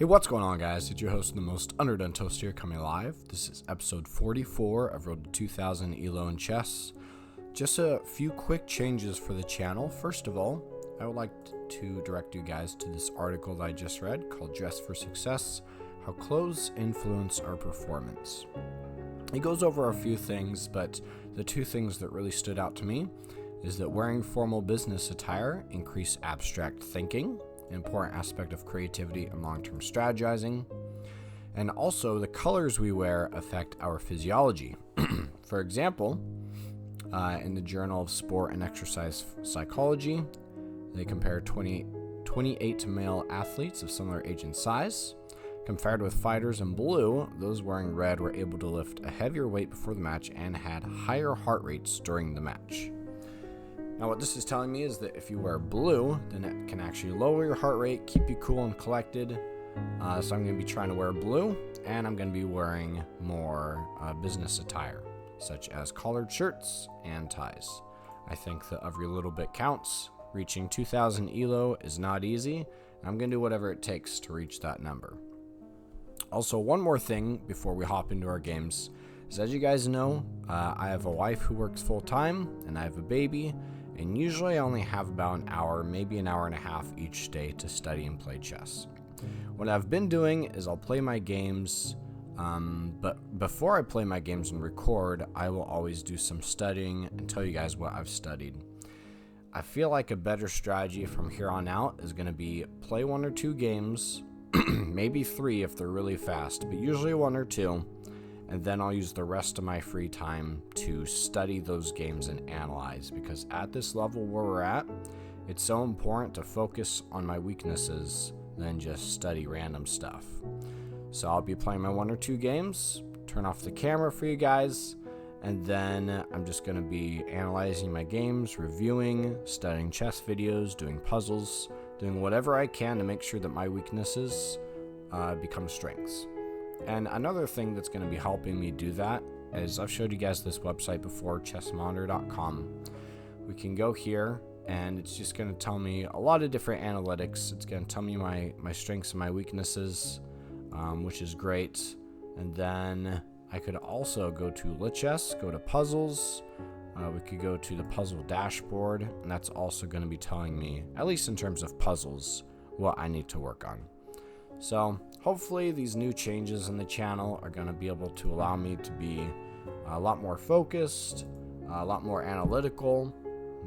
Hey, what's going on, guys? It's your host, the most underdone toast here, coming live. This is episode 44 of Road to 2000 ELO in chess. Just a few quick changes for the channel. First of all, I would like to direct you guys to this article that I just read called Dress for Success: How Clothes Influence Our Performance. It goes over a few things, but the two things that really stood out to me is that wearing formal business attire increases abstract thinking, an important aspect of creativity and long-term strategizing, and also the colors we wear affect our physiology. For example, in the Journal of Sport and Exercise Psychology, they compare 28 male athletes of similar age and size. Compared with fighters in blue, those wearing red were able to lift a heavier weight before the match and had higher heart rates during the match. Now, what this is telling me is that if you wear blue, then it can actually lower your heart rate, keep you cool and collected. So I'm going to be trying to wear blue, and I'm going to be wearing more business attire, such as collared shirts and ties. I think that every little bit counts. Reaching 2000 ELO is not easy. I'm going to do whatever it takes to reach that number. Also, one more thing before we hop into our games is, as you guys know, I have a wife who works full-time, and I have a baby. And usually I only have about an hour, maybe an hour and a half each day to study and play chess. What I've been doing is I'll play my games, but before I play my games and record, I will always do some studying and tell you guys what I've studied. I feel like a better strategy from here on out is going to be play one or two games, maybe three if they're really fast, but usually one or two. And then I'll use the rest of my free time to study those games and analyze, because at this level where we're at, it's so important to focus on my weaknesses than just study random stuff. So I'll be playing my one or two games, turn off the camera for you guys, and then I'm just going to be analyzing my games, reviewing, studying chess videos, doing puzzles, doing whatever I can to make sure that my weaknesses become strengths. And another thing that's going to be helping me do that is I've showed you guys this website before, chessmonitor.com. We can go here, and it's just going to tell me a lot of different analytics. It's going to tell me my strengths and my weaknesses, which is great. And then I could also go to Lichess, go to puzzles. We could go to the puzzle dashboard, and that's also going to be telling me, at least in terms of puzzles, what I need to work on. So hopefully these new changes in the channel are going to be able to allow me to be a lot more focused, a lot more analytical,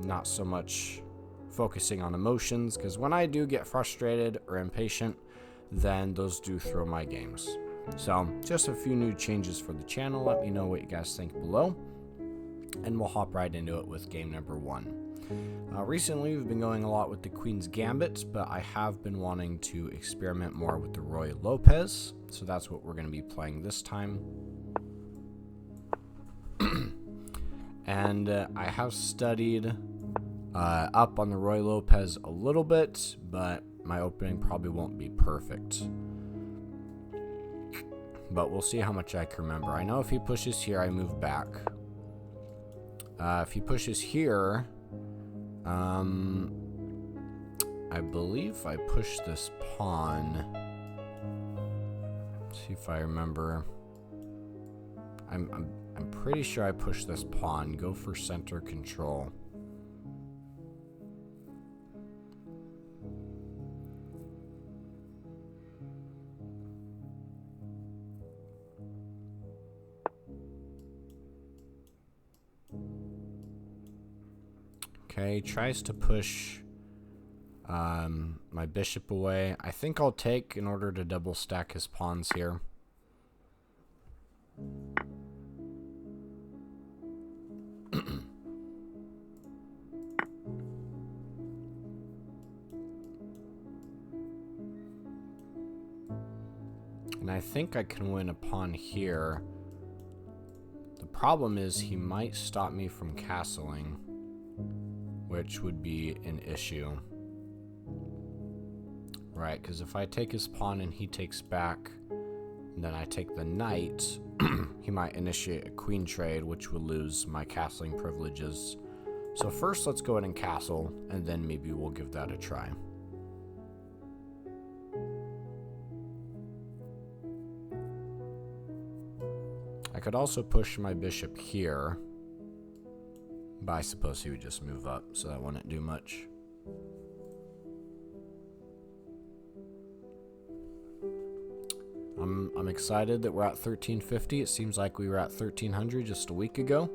not so much focusing on emotions, because when I do get frustrated or impatient, then those do throw my games. So just a few new changes for the channel. Let me know what you guys think below, and we'll hop right into it with game number one. Recently, we've been going a lot with the Queen's Gambit, but I have been wanting to experiment more with the Roy Lopez, so that's what we're going to be playing this time. And I have studied up on the Roy Lopez a little bit, but my opening probably won't be perfect. But we'll see how much I can remember. I know if he pushes here, I move back. If he pushes here, I believe I push this pawn. Let's see if I remember. I'm pretty sure I push this pawn. Go for center control. Okay, tries to push my bishop away. I think I'll take in order to double stack his pawns here. And I think I can win a pawn here. The problem is he might stop me from castling, which would be an issue. Right, because if I take his pawn and he takes back, and then I take the knight, he might initiate a queen trade, which will lose my castling privileges. So first, let's go ahead and castle, and then maybe we'll give that a try. I could also push my bishop here, but I suppose he would just move up, so that wouldn't do much. I'm excited that we're at 1350. It seems like we were at 1300 just a week ago,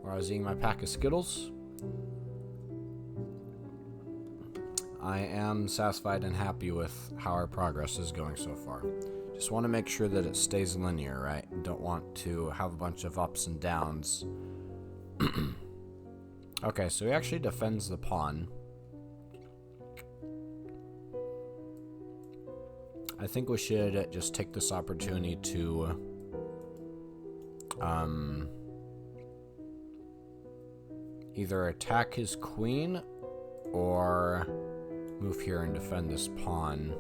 where I was eating my pack of Skittles. I am satisfied and happy with how our progress is going so far. Just want to make sure that it stays linear, right? Don't want to have a bunch of ups and downs. Okay, so he actually defends the pawn. I think we should just take this opportunity to either attack his queen or move here and defend this pawn.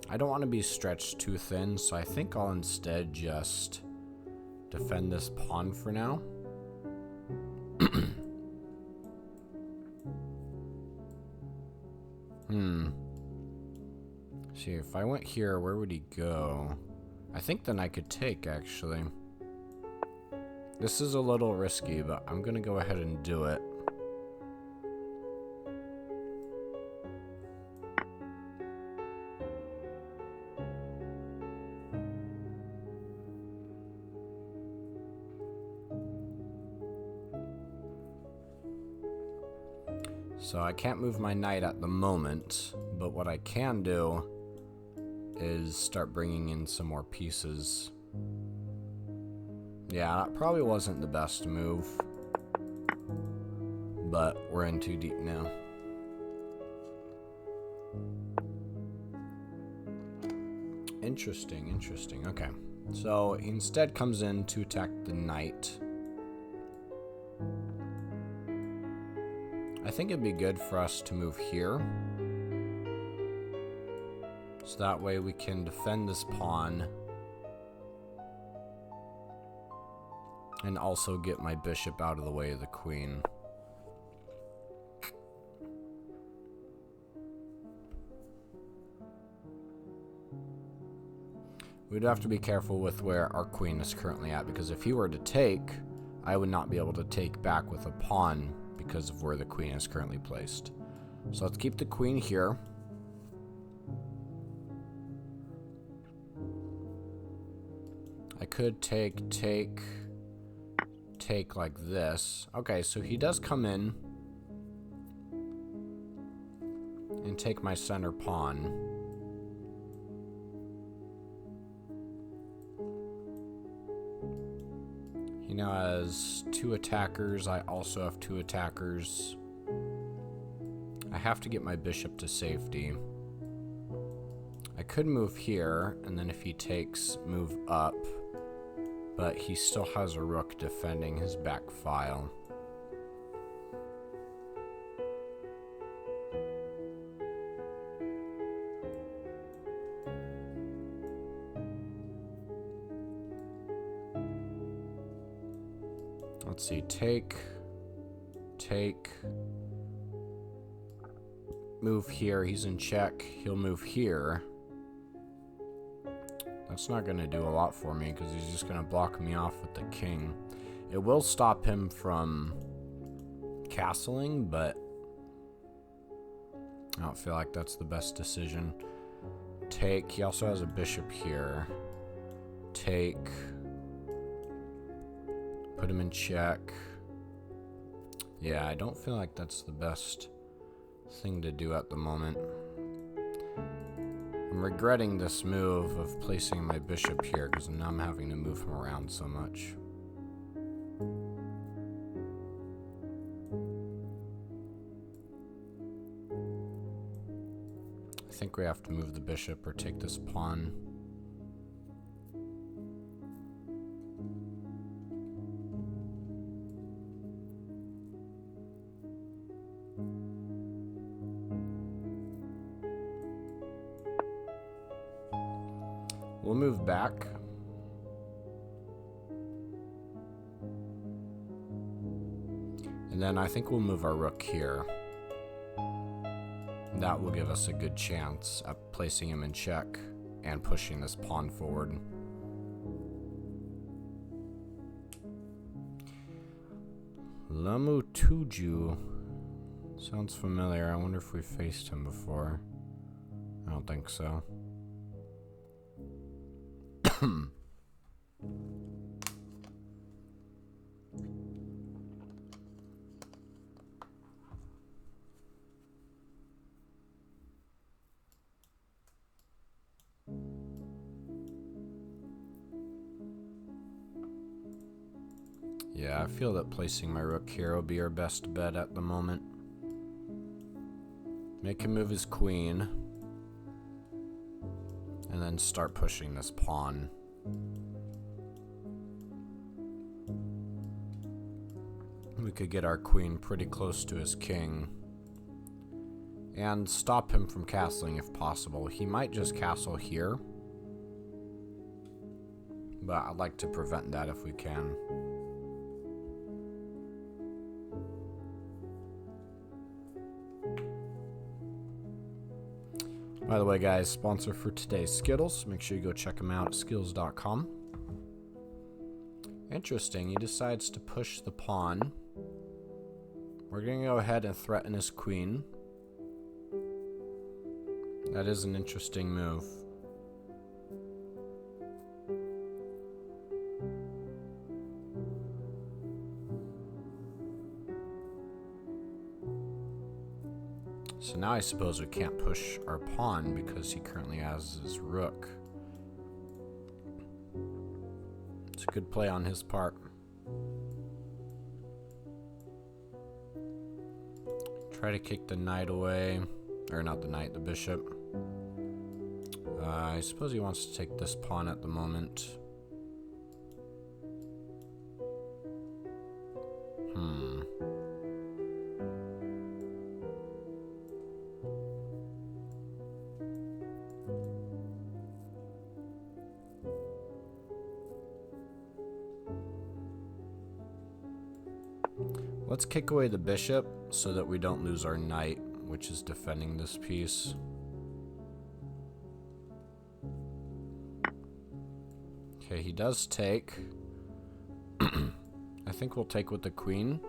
I don't want to be stretched too thin, so I think I'll instead just defend this pawn for now. See, if I went here, where would he go? I think then I could take, actually. This is a little risky, but I'm gonna go ahead and do it. So I can't move my knight at the moment, but what I can do is start bringing in some more pieces. Yeah, that probably wasn't the best move, but we're in too deep now. Interesting, interesting. Okay, so he instead comes in to attack the knight. I think it'd be good for us to move here. So that way we can defend this pawn. And also get my bishop out of the way of the queen. We'd have to be careful with where our queen is currently at, because if he were to take, I would not be able to take back with a pawn because of where the queen is currently placed. So let's keep the queen here. I could take like this. Okay, so he does come in and take my center pawn. He now has 2 attackers. I also have 2 attackers. I have to get my bishop to safety. I could move here, and then if he takes, move up. But he still has a rook defending his back file. Let's see, take, move here, he's in check, he'll move here. That's not going to do a lot for me because he's just going to block me off with the king. It will stop him from castling, but I don't feel like that's the best decision. Take, he also has a bishop here. Take, put him in check. Yeah, I don't feel like that's the best thing to do at the moment. I'm regretting this move of placing my bishop here because now I'm having to move him around so much. I think we have to move the bishop or take this pawn. We'll move back. And then I think we'll move our rook here. That will give us a good chance at placing him in check and pushing this pawn forward. Lamutuju sounds familiar. I wonder if we faced him before. I don't think so. Yeah, I feel that placing my rook here will be our best bet at the moment. Make him move his queen, and then start pushing this pawn. We could get our queen pretty close to his king, and stop him from castling if possible. He might just castle here, but I'd like to prevent that if we can. By the way, guys, sponsor for today's Skittles. Make sure you go check them out at skills.com. Interesting, he decides to push the pawn. We're going to go ahead and threaten his queen. That is an interesting move. So now I suppose we can't push our pawn because he currently has his rook. It's a good play on his part. Try to kick the knight away. Or not the knight, the bishop. I suppose he wants to take this pawn at the moment. Let's kick away the bishop so that we don't lose our knight, which is defending this piece. Okay, he does take. I think we'll take with the queen.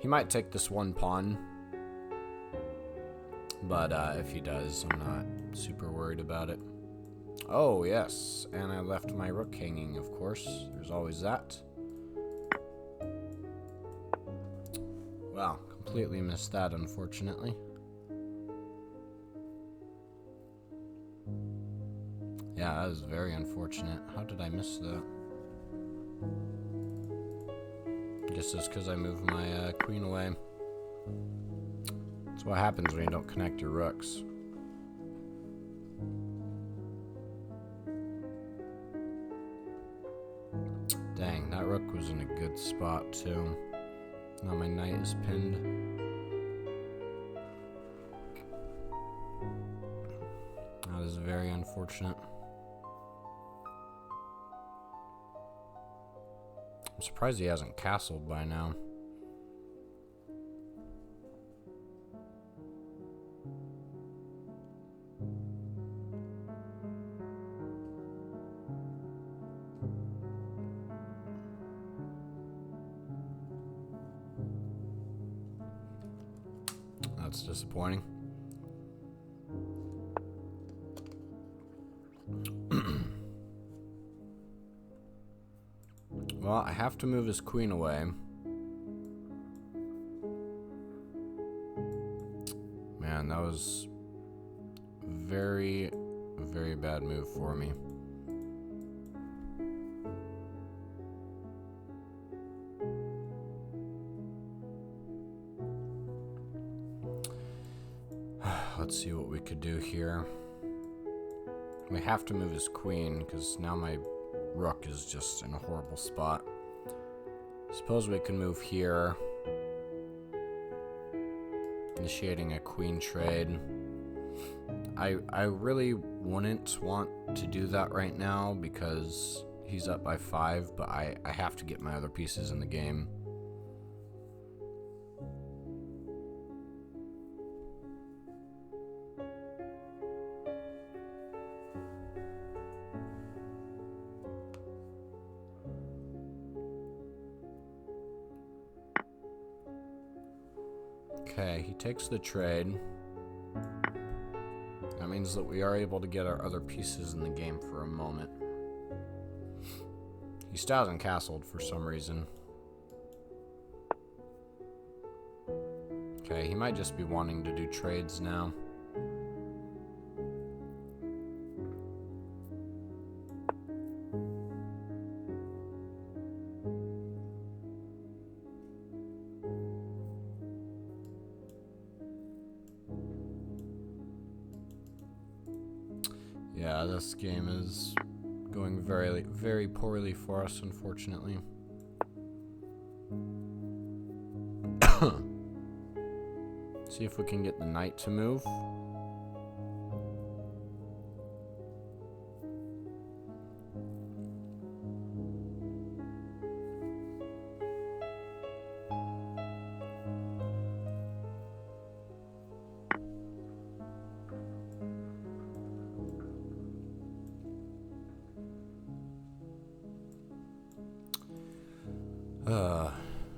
He might take this one pawn, but if he does, I'm not super worried about it. Oh, yes, and I left my rook hanging, of course. There's always that. Wow, completely missed that, unfortunately. Yeah, that is very unfortunate. How did I miss that? Just as because I moved my queen away. That's what happens when you don't connect your rooks. Dang, that rook was in a good spot too. Now my knight is pinned. That is very unfortunate. I'm surprised he hasn't castled by now. That's disappointing. Well, I have to move his queen away. Man, that was very, very bad move for me. Let's see what we could do here. We have to move his queen because now my rook is just in a horrible spot. Suppose we can move here, initiating a queen trade. I really wouldn't want to do that right now because he's up by 5, but I have to get my other pieces in the game. Okay, he takes the trade. That means that we are able to get our other pieces in the game for a moment. He still hasn't castled for some reason. Okay, he might just be wanting to do trades now. Yeah, this game is going very, very poorly for us, unfortunately. See if we can get the knight to move.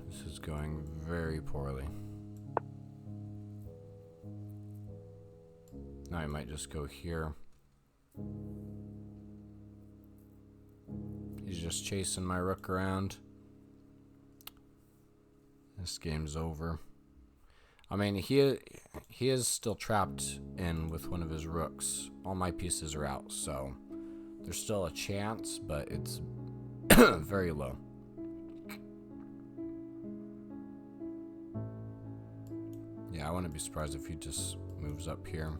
This is going very poorly. Now I might just go here. He's just chasing my rook around. This game's over. I mean, he is still trapped in with one of his rooks. All my pieces are out, so there's still a chance, but it's very low. Yeah, I wouldn't be surprised if he just moves up here.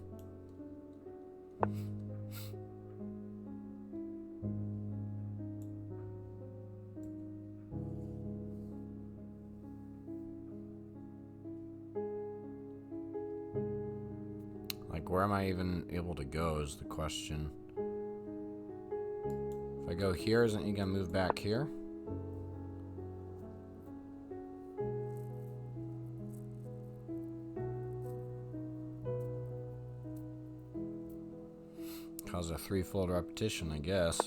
Like, where am I even able to go is the question. If I go here, isn't he gonna move back here? Cause a threefold repetition, I guess.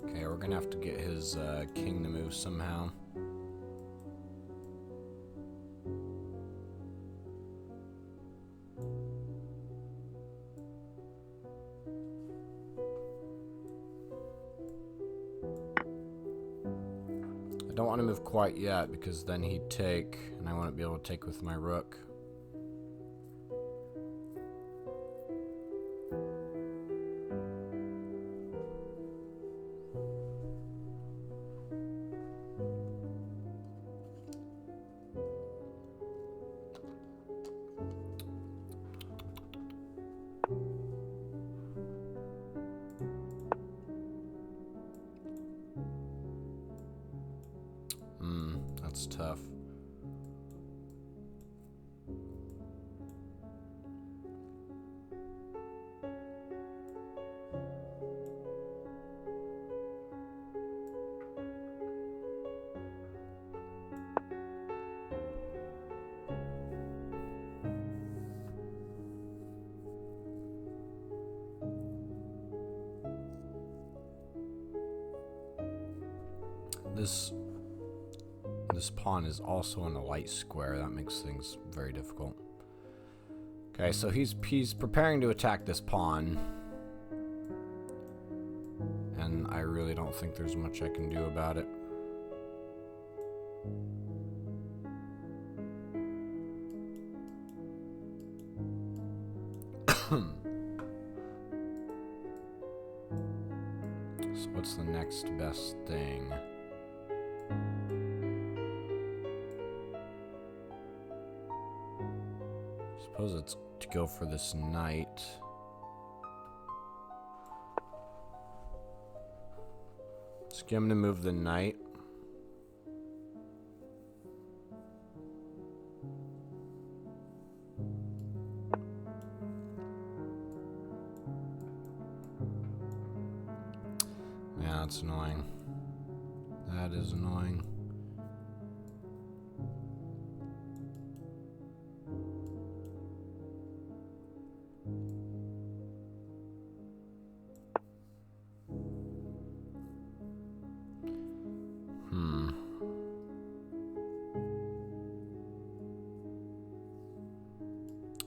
Okay, we're gonna have to get his king to move somehow. I don't want to move quite yet because then he'd take, and I wouldn't be able to take with my rook. That's tough. This pawn is also in a light square. That makes things very difficult. Okay, so he's preparing to attack this pawn. And I really don't think there's much I can do about it. So what's the next best thing? Suppose it's to go for this knight. Let's get him to move the knight. Yeah, that's annoying. That is annoying.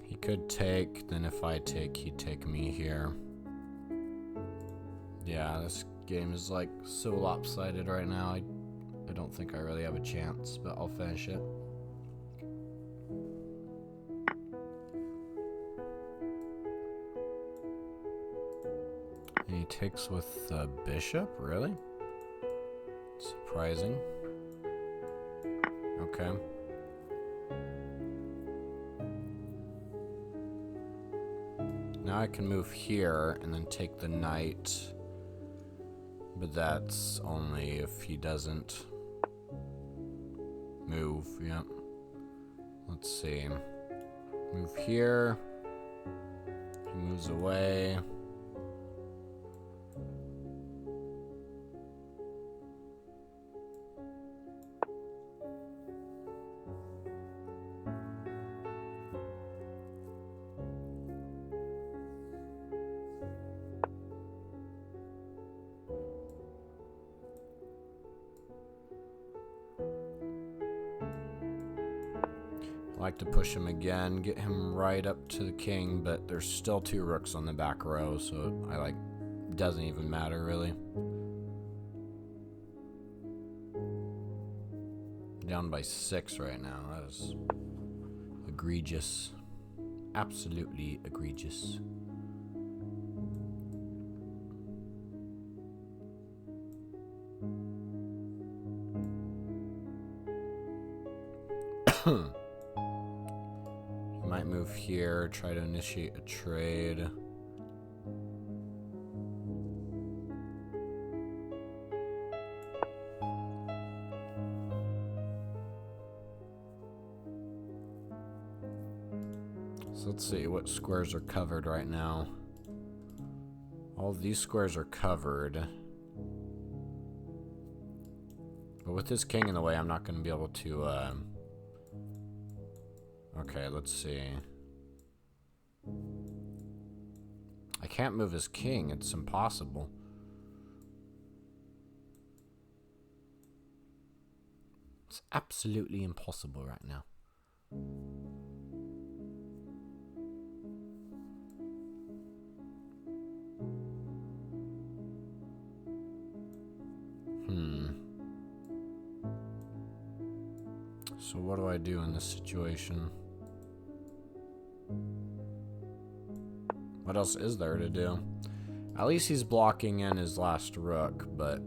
He could take, then if I take, he'd take me here. Yeah, this game is like so lopsided right now. I don't think I really have a chance, but I'll finish it. And he takes with the bishop? Really? Surprising. Okay. Now I can move here and then take the knight. But that's only if he doesn't move. Yep. Let's see. Move here. He moves away. I like to push him again, get him right up to the king, but there's still 2 rooks on the back row, so doesn't even matter really. Down by 6 right now. That is egregious. Absolutely egregious. Might move here, try to initiate a trade. So let's see what squares are covered right now. All of these squares are covered. But with this king in the way, I'm not going to be able to... Okay, let's see. I can't move his king. It's impossible. It's absolutely impossible right now. So what do I do in this situation? What else is there to do? At least he's blocking in his last rook, but...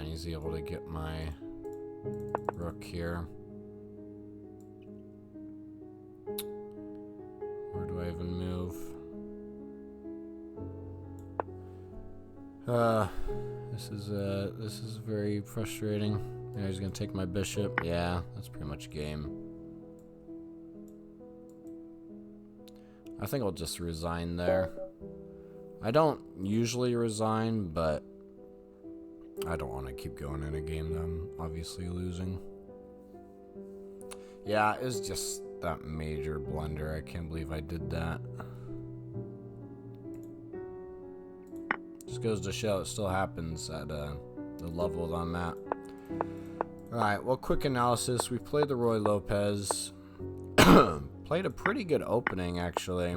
he's able to get my rook here. Where do I even move? This is very frustrating. Yeah, he's gonna take my bishop. Yeah, that's pretty much game. I think I'll just resign there. I don't usually resign, but I don't want to keep going in a game that I'm obviously losing. Yeah, it was just that major blunder. I can't believe I did that. Just goes to show it still happens at the level that I'm at. Alright, well, quick analysis. We played the Roy Lopez. Played a pretty good opening, actually.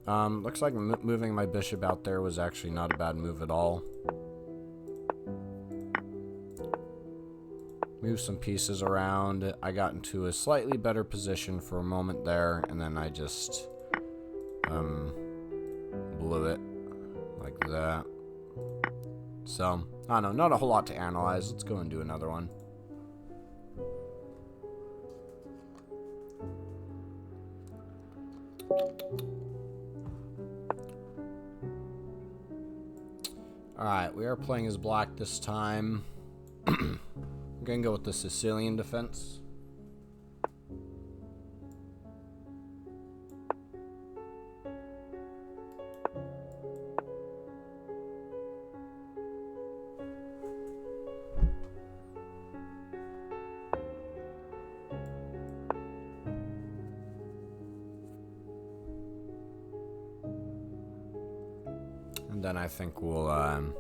Looks like moving my bishop out there was actually not a bad move at all. Move some pieces around. I got into a slightly better position for a moment there, and then I just blew it like that. So, I don't know, not a whole lot to analyze. Let's go and do another one. Alright, we are playing as black this time. I'm gonna go with the Sicilian defense. And then I think we'll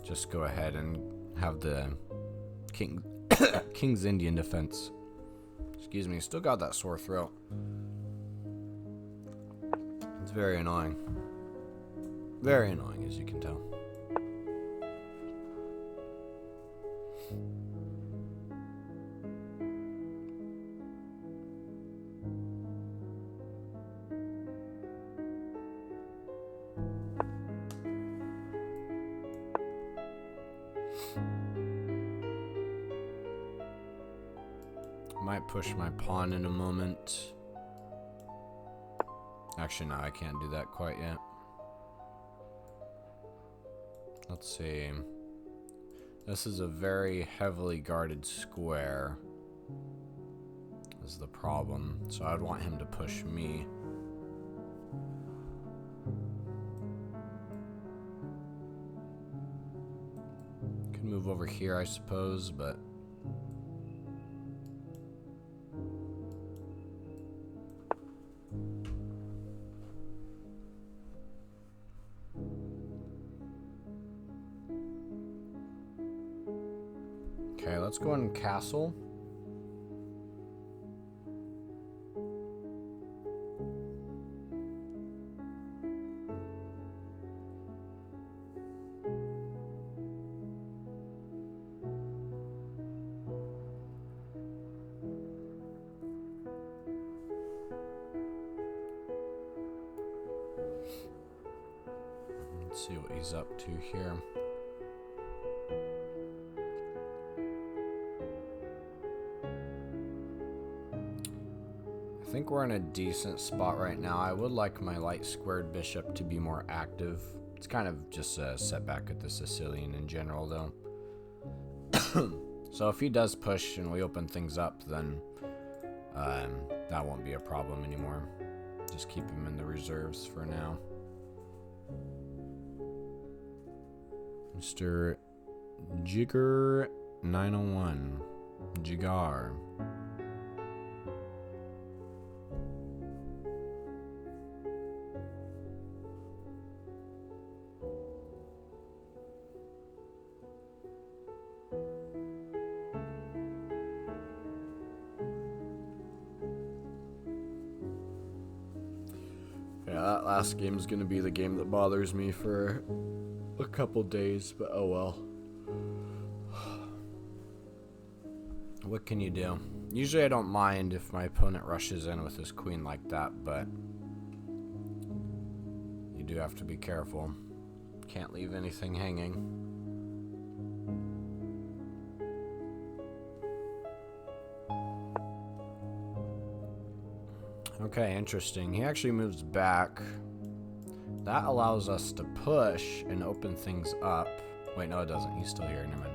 just go ahead and have the King's Indian defense. Excuse me, still got that sore throat. It's very annoying. Very annoying, as you can tell. Might push my pawn in a moment. Actually, no, I can't do that quite yet. Let's see. This is a very heavily guarded square. Is the problem. So I'd want him to push me. Could move over here, I suppose, but okay, let's go in castle. Let's see what he's up to here. I think we're in a decent spot right now. I would like my light squared bishop to be more active. It's kind of just a setback at the Sicilian in general, though. So if he does push and we open things up, then that won't be a problem anymore. Just keep him in the reserves for now. Mr. Jigger 901. Jigar. Yeah, that last game is going to be the game that bothers me for a couple days, but oh well. What can you do? Usually I don't mind if my opponent rushes in with his queen like that, but you do have to be careful. Can't leave anything hanging. Okay, interesting. He actually moves back. That allows us to push and open things up. Wait, no, it doesn't. He's still here. Never mind.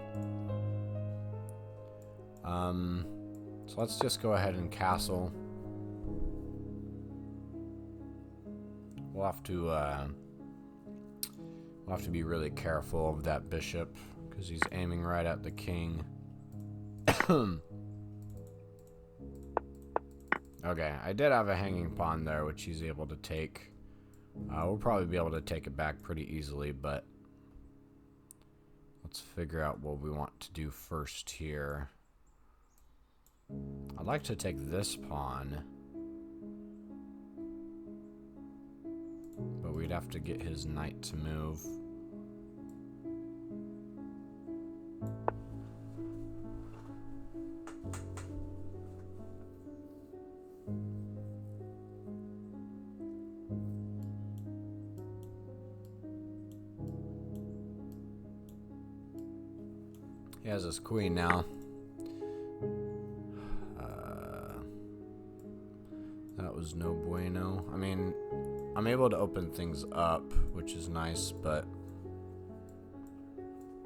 So let's just go ahead and castle. We'll have to be really careful of that bishop because he's aiming right at the king. Okay, I did have a hanging pawn there, which he's able to take. We'll probably be able to take it back pretty easily, but let's figure out what we want to do first here. I'd like to take this pawn, but we'd have to get his knight to move. He has his queen now. That was no bueno. I mean, I'm able to open things up, which is nice, but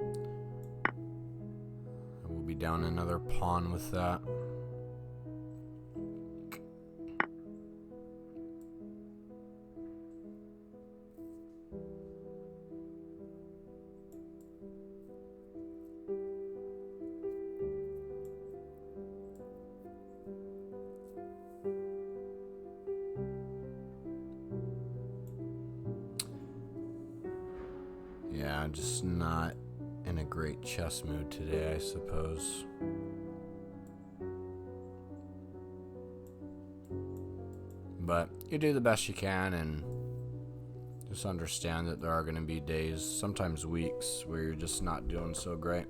I will be down another pawn with that. Yeah, I'm just not in a great chess mood today, I suppose. But you do the best you can and just understand that there are going to be days, sometimes weeks, where you're just not doing so great.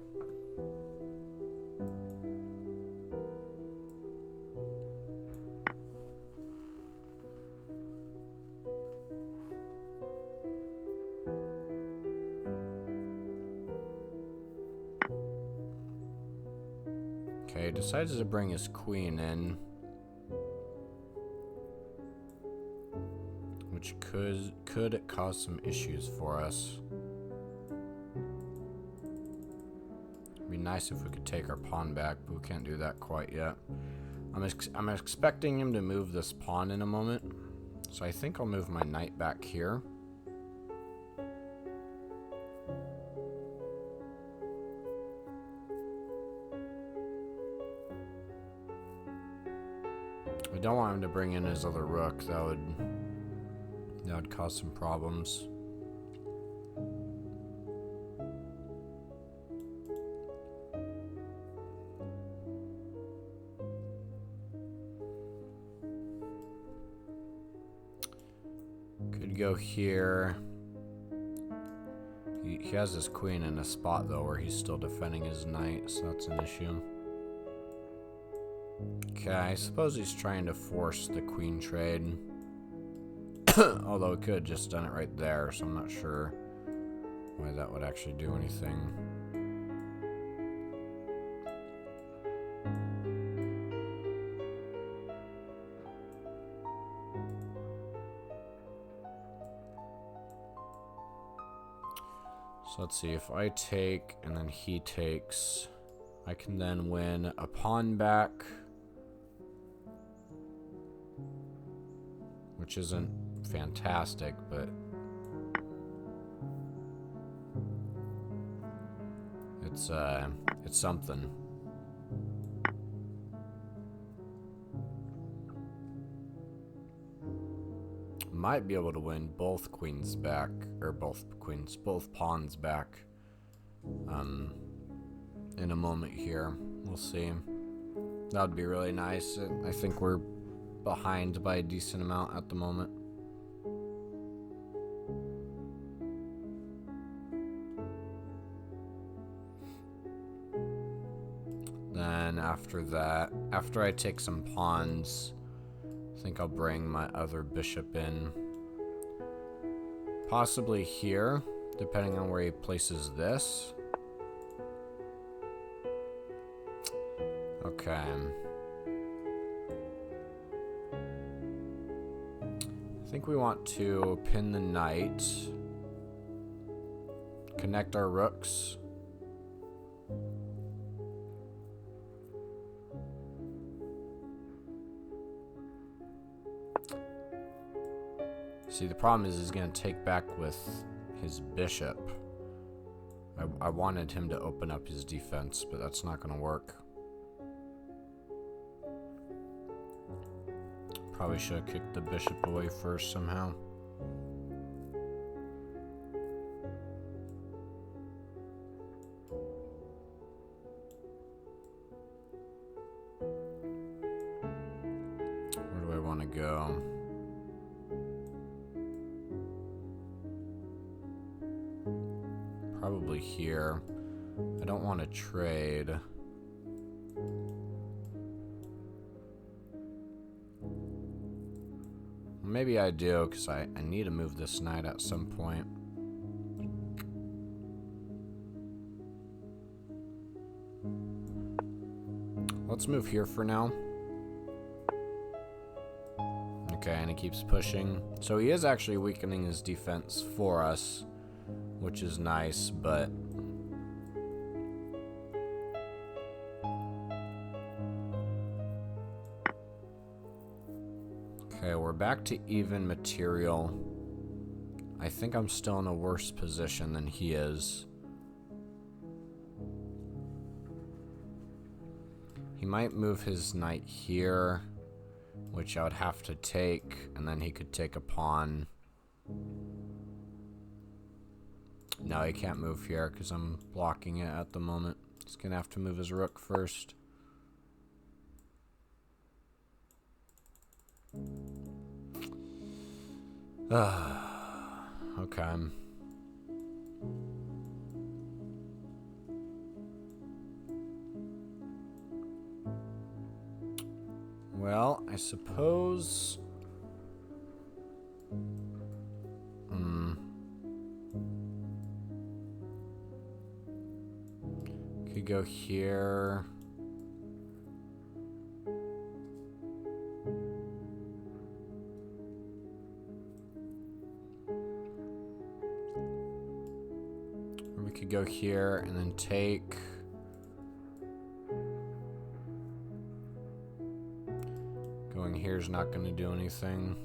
Okay, he decides to bring his queen in, which could cause some issues for us. It'd be nice if we could take our pawn back, but we can't do that quite yet. I'm expecting him to move this pawn in a moment, so I think I'll move my knight back here. I don't want him to bring in his other rook. That would cause some problems. Could go here. He has his queen in a spot though where he's still defending his knight, so that's an issue. Okay, I suppose he's trying to force the queen trade. Although it could have just done it right there, so I'm not sure why that would actually do anything. So let's see, if I take and then he takes, I can then win a pawn back, which isn't fantastic, but it's something. Might be able to win both queens back, or both pawns back in a moment here. We'll see. That would be really nice. I think we're behind by a decent amount at the moment. Then after that, after I take some pawns, I think I'll bring my other bishop in. Possibly here, depending on where he places this. Okay. I think we want to pin the knight, connect our rooks. See, the problem is he's going to take back with his bishop. I wanted him to open up his defense, but that's not going to work. Probably should have kicked the bishop away first somehow. Where do I want to go? Probably here. I don't want to trade. Maybe I do, because I need to move this knight at some point. Let's move here for now. Okay, and he keeps pushing. So he is actually weakening his defense for us, which is nice, but... Okay, we're back to even material. I think I'm still in a worse position than he is. He might move his knight here, which I would have to take, and then he could take a pawn. No, he can't move here because I'm blocking it at the moment. He's going to have to move his rook first. Okay. Well, I suppose... Could go here. Or we could go here and then take... Going here is not going to do anything.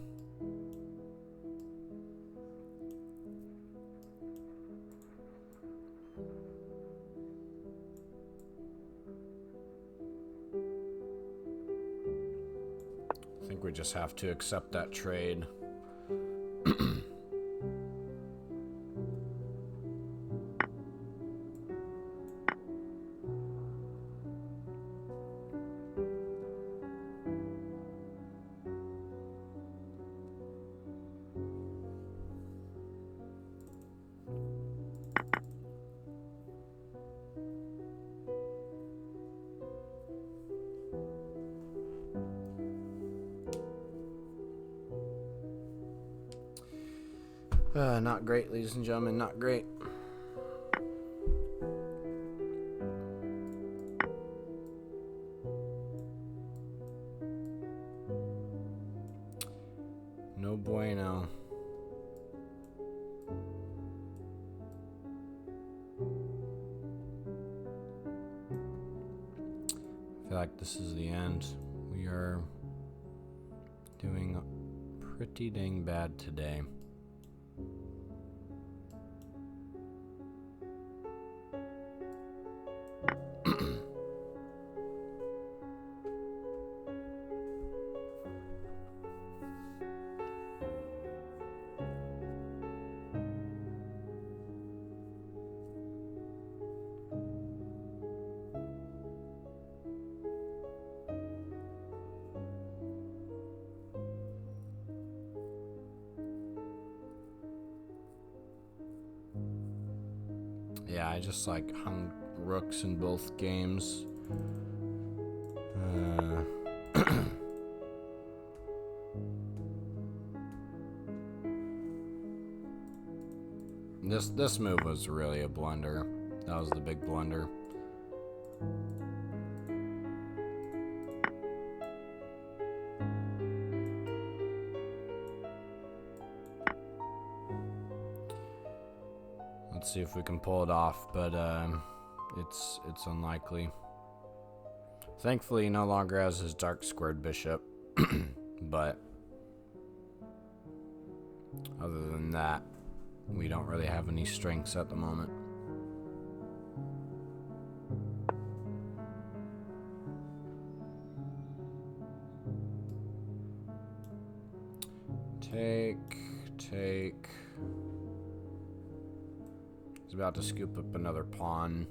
I think we just have to accept that trade. Not great, ladies and gentlemen, not great. No bueno. I feel like this is the end. We are doing pretty dang bad today. Yeah, I just like hung rooks in both games. This move was really a blunder. That was the big blunder. Let's see if we can pull it off, but it's unlikely. Thankfully, he no longer has his dark squared bishop, but other than that, we don't really have any strengths at the moment. Take. He's about to scoop up another pawn.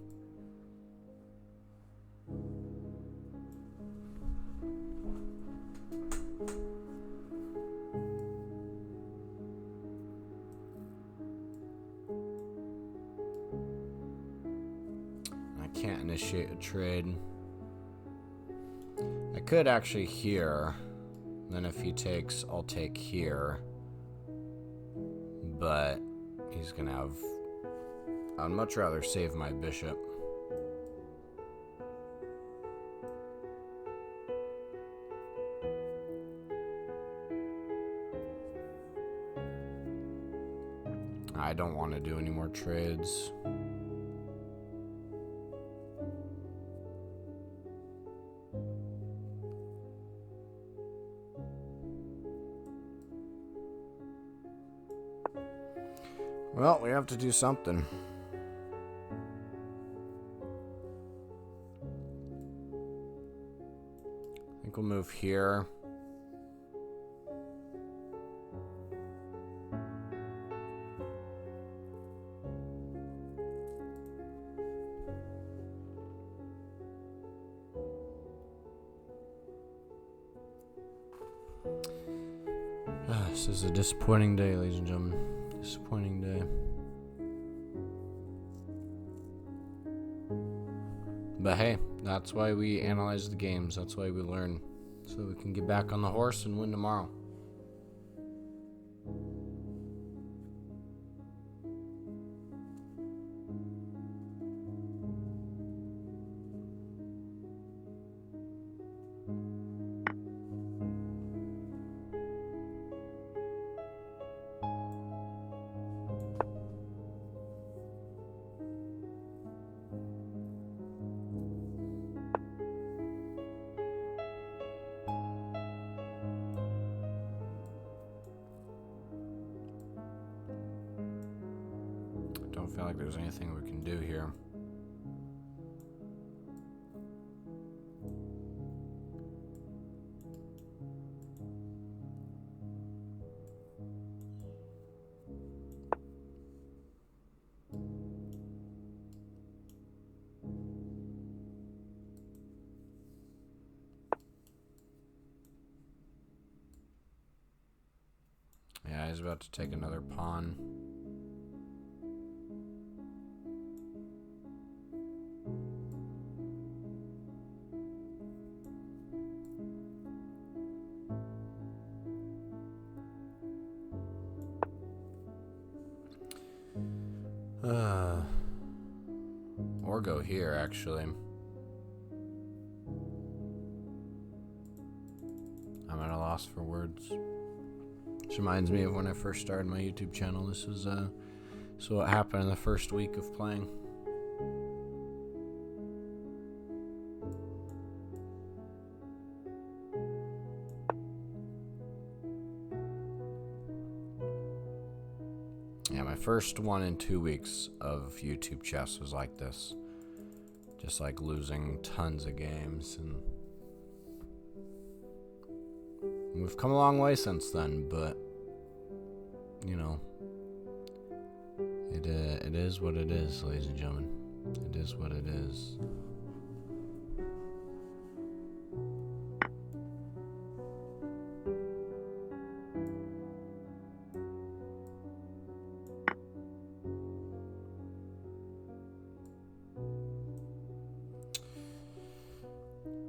I can't initiate a trade. I could actually here. Then if he takes, I'll take here. But he's gonna have... I'd much rather save my bishop. I don't want to do any more trades. Well, we have to do something. I think we'll move here. This is a disappointing day, ladies and gentlemen. Disappointing day. But hey, that's why we analyze the games. That's why we learn. So we can get back on the horse and win tomorrow. Don't feel like there's anything we can do here. Yeah, he's about to take another pawn. Or go here, actually. I'm at a loss for words. This reminds me of when I first started my YouTube channel. This is what happened in the first week of playing. Yeah, my first 1 and 2 weeks of YouTube chess was like this. Just like losing tons of games, and we've come a long way since then, but you know, it is what it is, ladies and gentlemen. It is what it is.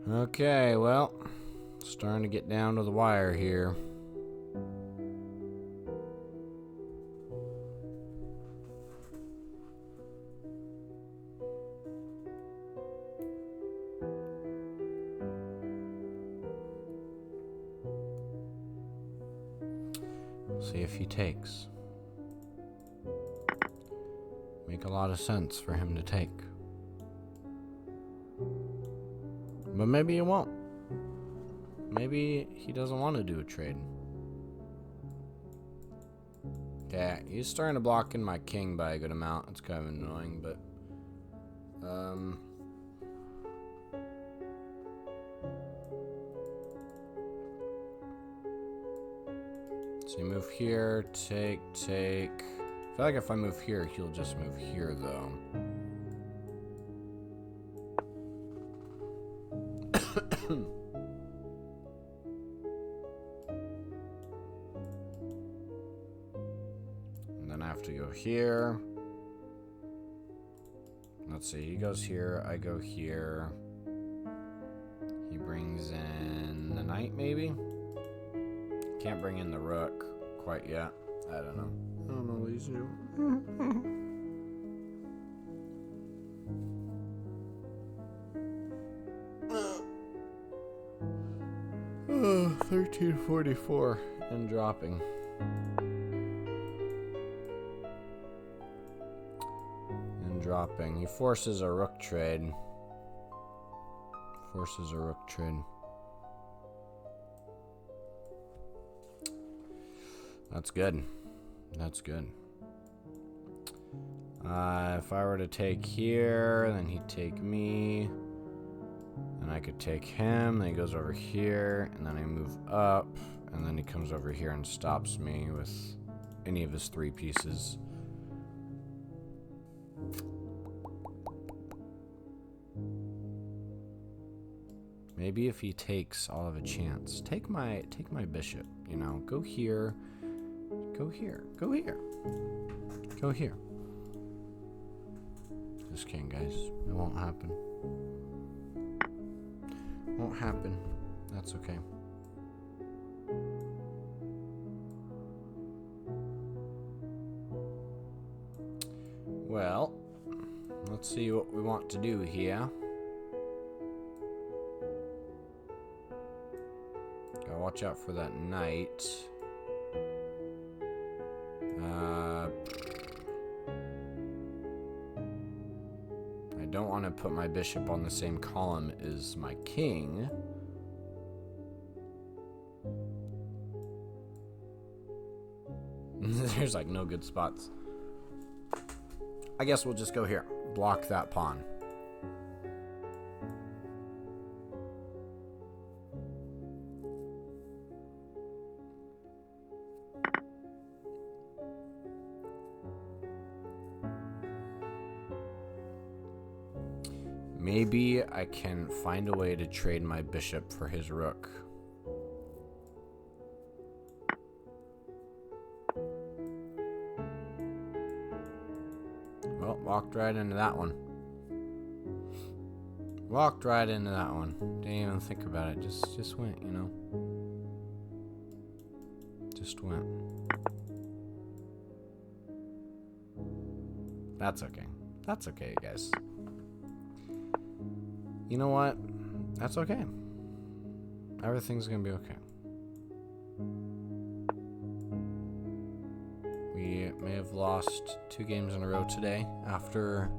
Okay, well, starting to get down to the wire here. See if he takes. Make a lot of sense for him to take. But maybe he won't. Maybe he doesn't want to do a trade. Yeah, he's starting to block in my king by a good amount. It's kind of annoying, but so you move here, take. I feel like if I move here, he'll just move here, though. And then I have to go here. Let's see, he goes here, I go here. He brings in the knight, maybe? Can't bring in the rook quite yet. I don't know. I don't know what he's doing. 1344 and dropping. dropping. He forces a rook trade. That's good. If I were to take here, then he'd take me. And I could take him, then he goes over here, and then I move up, and then he comes over here and stops me with any of his 3 pieces. Maybe if he takes, I'll have a chance. Take my bishop, you know. Go here. Just kidding, guys. It won't happen. That's okay. Well, let's see what we want to do here. Gotta watch out for that knight. I don't want to put my bishop on the same column as my king. There's like no good spots. I guess we'll just go here. Block that pawn. Maybe I can find a way to trade my bishop for his rook. Well, walked right into that one. Didn't even think about it. Just went, you know. Just went. That's okay, guys. You know what? That's okay. Everything's gonna be okay. We may have lost 2 games in a row today after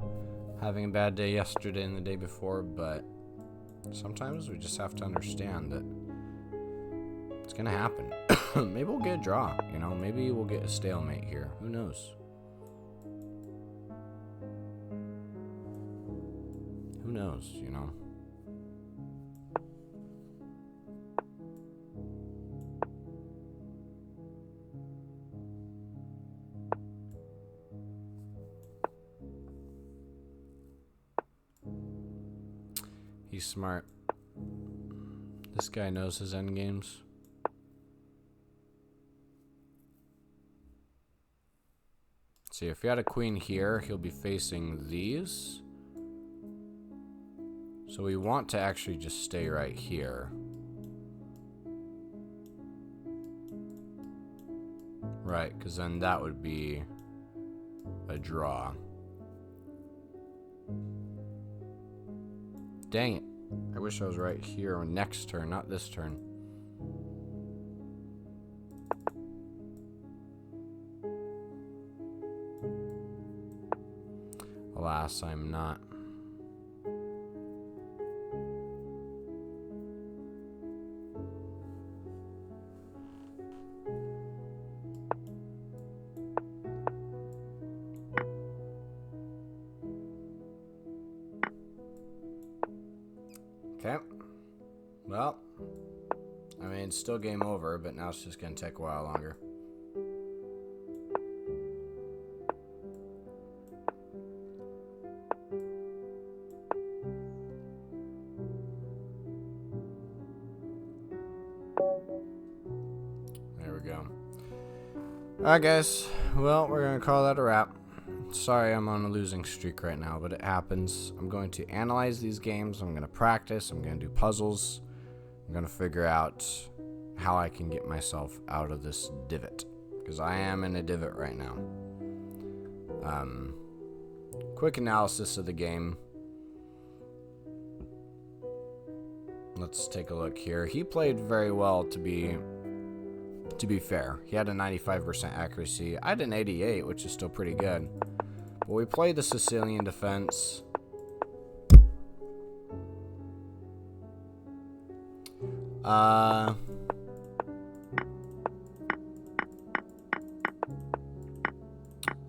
having a bad day yesterday and the day before, but sometimes we just have to understand that it's gonna happen. Maybe we'll get a draw, you know? Maybe we'll get a stalemate here. Who knows? You know? He's smart. This guy knows his endgames. See, if he had a queen here, he'll be facing these. So we want to actually just stay right here. Right, because then that would be a draw. Dang it. I wish I was right here on next turn, not this turn. Alas, I'm not. Okay. Well, I mean, it's still game over, but now it's just going to take a while longer. There we go. Alright, guys. Well, we're going to call that a wrap. Sorry I'm on a losing streak right now, but it happens. I'm going to analyze these games. I'm going to practice. I'm going to do puzzles. I'm going to figure out how I can get myself out of this divot, because I am in a divot right now. Quick analysis of the game. Let's take a look here. He played very well, to be fair. He had a 95% accuracy. I had an 88, which is still pretty good. But we played the Sicilian defense.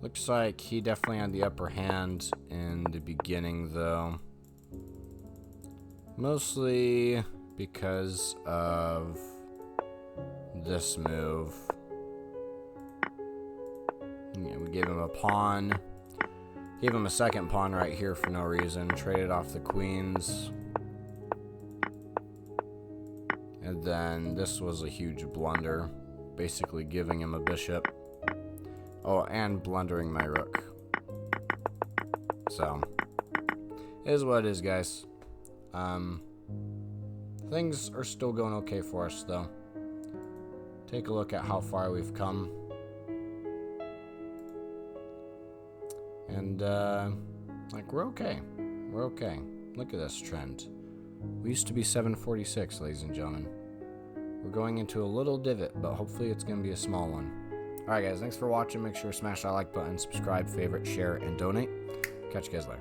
Looks like he definitely had the upper hand in the beginning, though. Mostly because of this move. Yeah, we gave him a pawn. Gave him a second pawn right here for no reason. Traded off the queens. And then this was a huge blunder. Basically giving him a bishop. Oh, and blundering my rook. So, it is what it is, guys. Things are still going okay for us, though. Take a look at how far we've come. And, like, we're okay. We're okay. Look at this trend. We used to be 746, ladies and gentlemen. We're going into a little divot, but hopefully it's going to be a small one. Alright guys, thanks for watching. Make sure to smash that like button, subscribe, favorite, share, and donate. Catch you guys later.